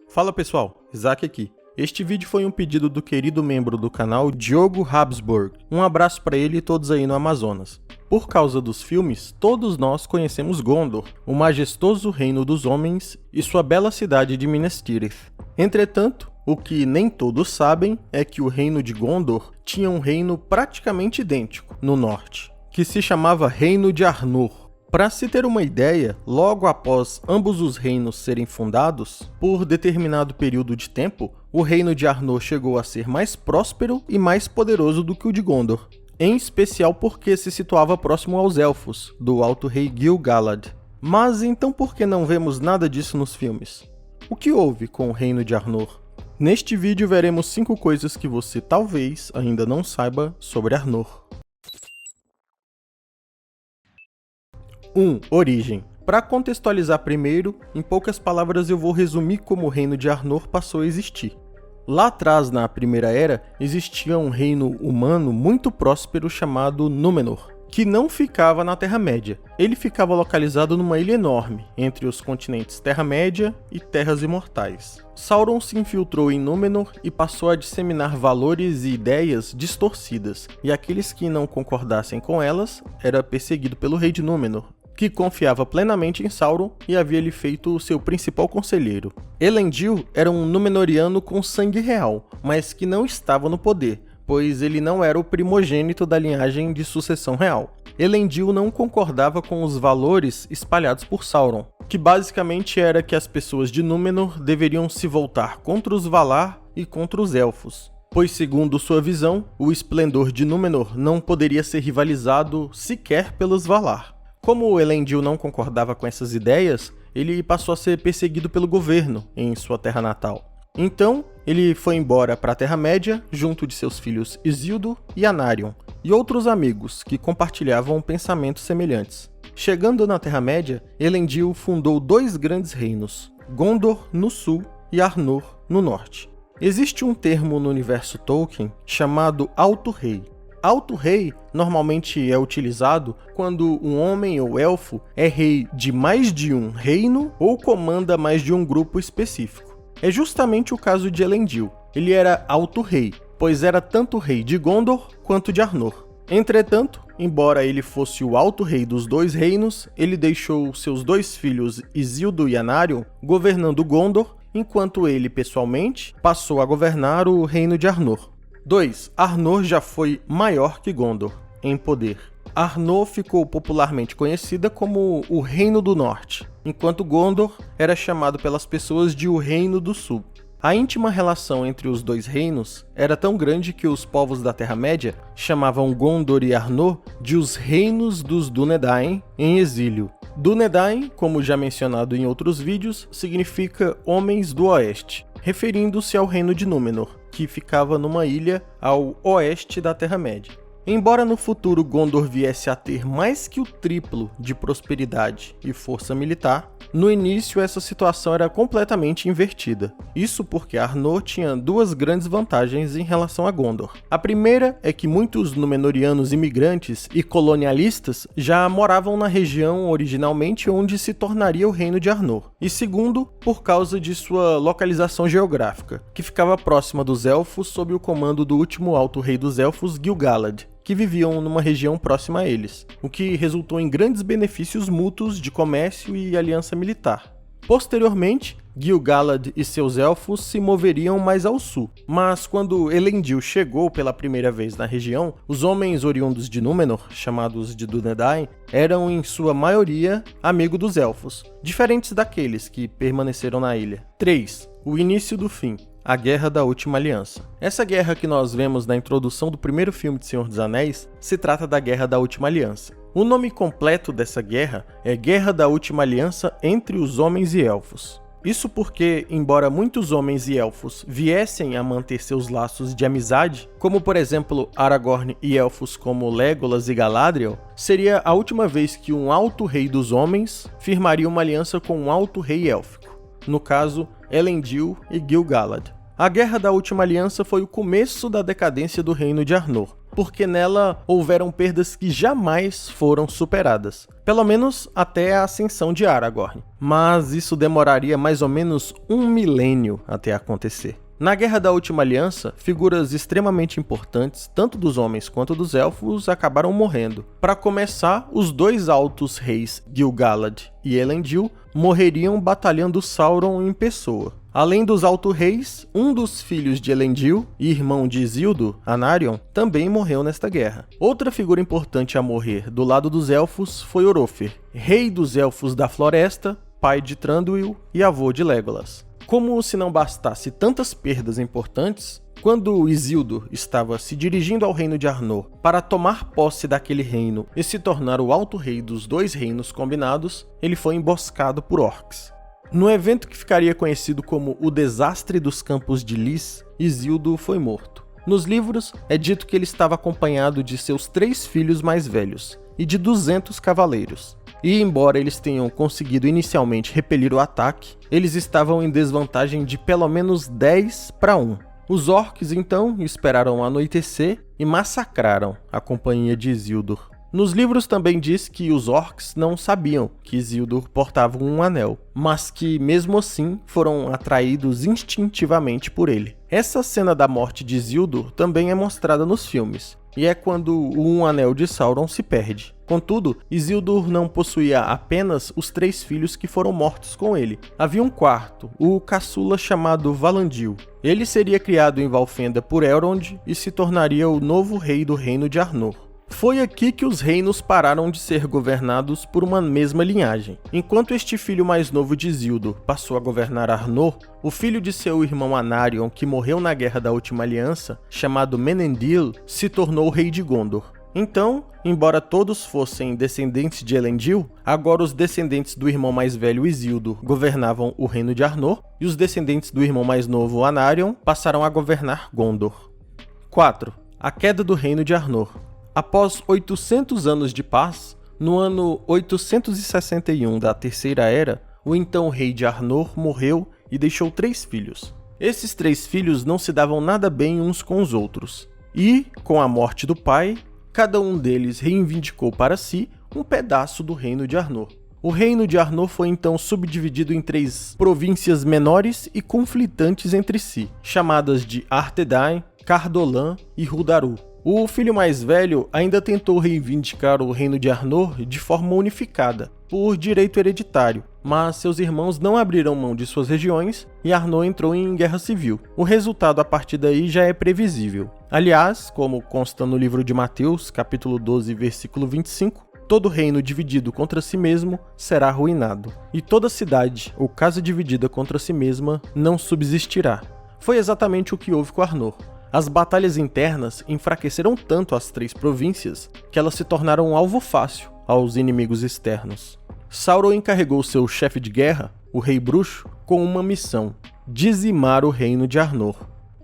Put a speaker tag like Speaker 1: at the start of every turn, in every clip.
Speaker 1: Fala pessoal, Isaac aqui. Este vídeo foi um pedido do querido membro do canal Diogo Habsburg. Um abraço para ele e todos aí no Amazonas. Por causa dos filmes, todos nós conhecemos Gondor, o majestoso reino dos homens e sua bela cidade de Minas Tirith. Entretanto, o que nem todos sabem é que o reino de Gondor tinha um reino praticamente idêntico no norte, que se chamava Reino de Arnor. Para se ter uma ideia, logo após ambos os reinos serem fundados, por determinado período de tempo, o reino de Arnor chegou a ser mais próspero e mais poderoso do que o de Gondor, em especial porque se situava próximo aos Elfos, do Alto Rei Gil-galad. Mas então por que não vemos nada disso nos filmes? O que houve com o reino de Arnor? Neste vídeo veremos 5 coisas que você talvez ainda não saiba sobre Arnor. 1. Origem. Para contextualizar primeiro, em poucas palavras eu vou resumir como o reino de Arnor passou a existir. Lá atrás, na Primeira Era, existia um reino humano muito próspero chamado Númenor, que não ficava na Terra-média. Ele ficava localizado numa ilha enorme, entre os continentes Terra-média e Terras Imortais. Sauron se infiltrou em Númenor e passou a disseminar valores e ideias distorcidas, e aqueles que não concordassem com elas era perseguido pelo rei de Númenor, que confiava plenamente em Sauron e havia lhe feito o seu principal conselheiro. Elendil era um Númenoriano com sangue real, mas que não estava no poder, pois ele não era o primogênito da linhagem de sucessão real. Elendil não concordava com os valores espalhados por Sauron, que basicamente era que as pessoas de Númenor deveriam se voltar contra os Valar e contra os Elfos, pois segundo sua visão, o esplendor de Númenor não poderia ser rivalizado sequer pelos Valar. Como Elendil não concordava com essas ideias, ele passou a ser perseguido pelo governo em sua terra natal. Então, ele foi embora para a Terra-média, junto de seus filhos Isildur e Anarion, e outros amigos que compartilhavam pensamentos semelhantes. Chegando na Terra-média, Elendil fundou 2 grandes reinos, Gondor no sul e Arnor no norte. Existe um termo no universo Tolkien chamado Alto Rei. Alto Rei normalmente é utilizado quando um homem ou elfo é rei de mais de um reino ou comanda mais de um grupo específico. É justamente o caso de Elendil. Ele era Alto Rei, pois era tanto rei de Gondor quanto de Arnor. Entretanto, embora ele fosse o Alto Rei dos 2 reinos, ele deixou seus 2 filhos Isildur e Anarion governando Gondor, enquanto ele, pessoalmente, passou a governar o reino de Arnor. 2. Arnor já foi maior que Gondor em poder. Arnor ficou popularmente conhecida como o Reino do Norte, enquanto Gondor era chamado pelas pessoas de o Reino do Sul. A íntima relação entre os 2 reinos era tão grande que os povos da Terra-média chamavam Gondor e Arnor de os Reinos dos Dúnedain em exílio. Dúnedain, como já mencionado em outros vídeos, significa Homens do Oeste, referindo-se ao reino de Númenor, que ficava numa ilha ao oeste da Terra-média. Embora no futuro Gondor viesse a ter mais que o triplo de prosperidade e força militar, no início essa situação era completamente invertida. Isso porque Arnor tinha 2 grandes vantagens em relação a Gondor. A primeira é que muitos Númenóreanos imigrantes e colonialistas já moravam na região originalmente onde se tornaria o reino de Arnor. E segundo, por causa de sua localização geográfica, que ficava próxima dos Elfos sob o comando do último Alto Rei dos Elfos, Gil-galad, que viviam numa região próxima a eles, o que resultou em grandes benefícios mútuos de comércio e aliança militar. Posteriormente, Gil-galad e seus elfos se moveriam mais ao sul, mas quando Elendil chegou pela primeira vez na região, os homens oriundos de Númenor, chamados de Dúnedain, eram em sua maioria amigos dos elfos, diferentes daqueles que permaneceram na ilha. 3. O início do fim. A Guerra da Última Aliança. Essa guerra que nós vemos na introdução do primeiro filme de Senhor dos Anéis se trata da Guerra da Última Aliança. O nome completo dessa guerra é Guerra da Última Aliança entre os Homens e Elfos. Isso porque, embora muitos homens e elfos viessem a manter seus laços de amizade, como por exemplo Aragorn e elfos como Legolas e Galadriel, seria a última vez que um Alto Rei dos Homens firmaria uma aliança com um Alto Rei Élfico, no caso Elendil e Gil-galad. A Guerra da Última Aliança foi o começo da decadência do reino de Arnor, porque nela houveram perdas que jamais foram superadas, pelo menos até a ascensão de Aragorn, mas isso demoraria mais ou menos 1 milênio até acontecer. Na Guerra da Última Aliança, figuras extremamente importantes, tanto dos homens quanto dos elfos, acabaram morrendo. Para começar, os 2 altos reis, Gil-galad e Elendil, morreriam batalhando Sauron em pessoa. Além dos alto-reis, um dos filhos de Elendil e irmão de Isildur, Anarion, também morreu nesta guerra. Outra figura importante a morrer do lado dos elfos foi Oropher, rei dos elfos da floresta, pai de Thranduil e avô de Legolas. Como se não bastasse tantas perdas importantes, quando Isildur estava se dirigindo ao reino de Arnor para tomar posse daquele reino e se tornar o alto rei dos 2 reinos combinados, ele foi emboscado por orcs. No evento que ficaria conhecido como o Desastre dos Campos de Lys, Isildur foi morto. Nos livros, é dito que ele estava acompanhado de seus 3 filhos mais velhos e de 200 cavaleiros. E embora eles tenham conseguido inicialmente repelir o ataque, eles estavam em desvantagem de pelo menos 10 para 1. Os orcs então esperaram anoitecer e massacraram a companhia de Isildur. Nos livros também diz que os orcs não sabiam que Isildur portava um anel, mas que mesmo assim foram atraídos instintivamente por ele. Essa cena da morte de Isildur também é mostrada nos filmes, e é quando o anel de Sauron se perde. Contudo, Isildur não possuía apenas os 3 filhos que foram mortos com ele. Havia um quarto, o caçula chamado Valandil. Ele seria criado em Valfenda por Elrond e se tornaria o novo rei do reino de Arnor. Foi aqui que os reinos pararam de ser governados por uma mesma linhagem. Enquanto este filho mais novo de Isildur passou a governar Arnor, o filho de seu irmão Anarion, que morreu na Guerra da Última Aliança, chamado Menendil, se tornou rei de Gondor. Então, embora todos fossem descendentes de Elendil, agora os descendentes do irmão mais velho Isildur governavam o reino de Arnor, e os descendentes do irmão mais novo Anarion passaram a governar Gondor. 4. A queda do reino de Arnor. Após 800 anos de paz, no ano 861 da Terceira Era, o então rei de Arnor morreu e deixou 3 filhos. Esses 3 filhos não se davam nada bem uns com os outros, e, com a morte do pai, cada um deles reivindicou para si um pedaço do reino de Arnor. O reino de Arnor foi então subdividido em 3 províncias menores e conflitantes entre si, chamadas de Arthedain, Cardolan e Rhudaru. O filho mais velho ainda tentou reivindicar o reino de Arnor de forma unificada, por direito hereditário, mas seus irmãos não abriram mão de suas regiões e Arnor entrou em guerra civil. O resultado a partir daí já é previsível. Aliás, como consta no livro de Mateus, capítulo 12, versículo 25, todo reino dividido contra si mesmo será arruinado, e toda cidade ou casa dividida contra si mesma não subsistirá. Foi exatamente o que houve com Arnor. As batalhas internas enfraqueceram tanto as 3 províncias que elas se tornaram um alvo fácil aos inimigos externos. Sauron encarregou seu chefe de guerra, o Rei Bruxo, com uma missão: dizimar o reino de Arnor.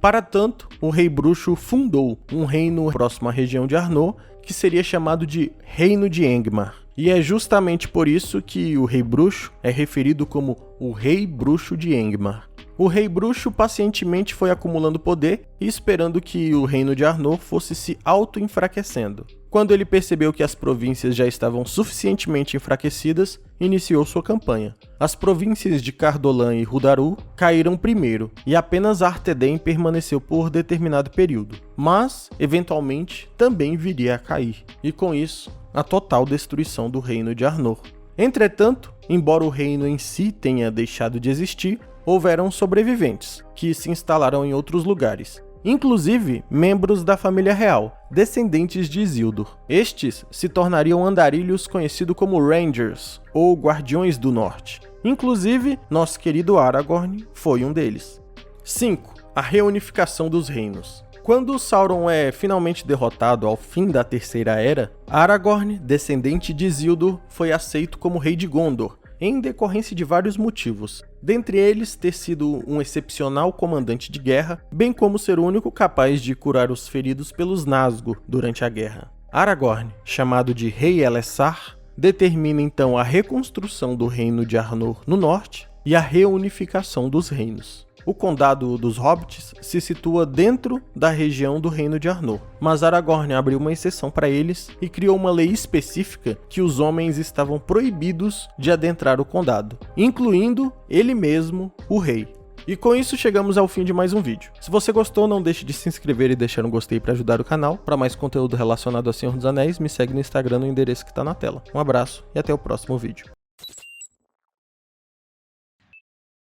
Speaker 1: Para tanto, o Rei Bruxo fundou um reino próximo à região de Arnor, que seria chamado de Reino de Angmar. E é justamente por isso que o Rei Bruxo é referido como o Rei Bruxo de Angmar. O Rei Bruxo pacientemente foi acumulando poder e esperando que o reino de Arnor fosse se auto-enfraquecendo. Quando ele percebeu que as províncias já estavam suficientemente enfraquecidas, iniciou sua campanha. As províncias de Cardolan e Rhudaru caíram primeiro, e apenas Arthedain permaneceu por determinado período. Mas, eventualmente, também viria a cair, e com isso, a total destruição do reino de Arnor. Entretanto, embora o reino em si tenha deixado de existir, houveram sobreviventes, que se instalaram em outros lugares, inclusive membros da família real, descendentes de Isildur. Estes se tornariam andarilhos conhecidos como Rangers, ou Guardiões do Norte. Inclusive, nosso querido Aragorn foi um deles. 5. A reunificação dos reinos. Quando Sauron é finalmente derrotado ao fim da Terceira Era, Aragorn, descendente de Isildur, foi aceito como rei de Gondor, em decorrência de vários motivos, dentre eles ter sido um excepcional comandante de guerra, bem como ser o único capaz de curar os feridos pelos Nazgûl durante a guerra. Aragorn, chamado de Rei Elessar, determina então a reconstrução do reino de Arnor no norte e a reunificação dos reinos. O condado dos Hobbits se situa dentro da região do Reino de Arnor, mas Aragorn abriu uma exceção para eles e criou uma lei específica que os homens estavam proibidos de adentrar o condado, incluindo ele mesmo, o rei. E com isso chegamos ao fim de mais um vídeo. Se você gostou, não deixe de se inscrever e deixar um gostei para ajudar o canal. Para mais conteúdo relacionado a Senhor dos Anéis, me segue no Instagram no endereço que está na tela. Um abraço e até o próximo vídeo.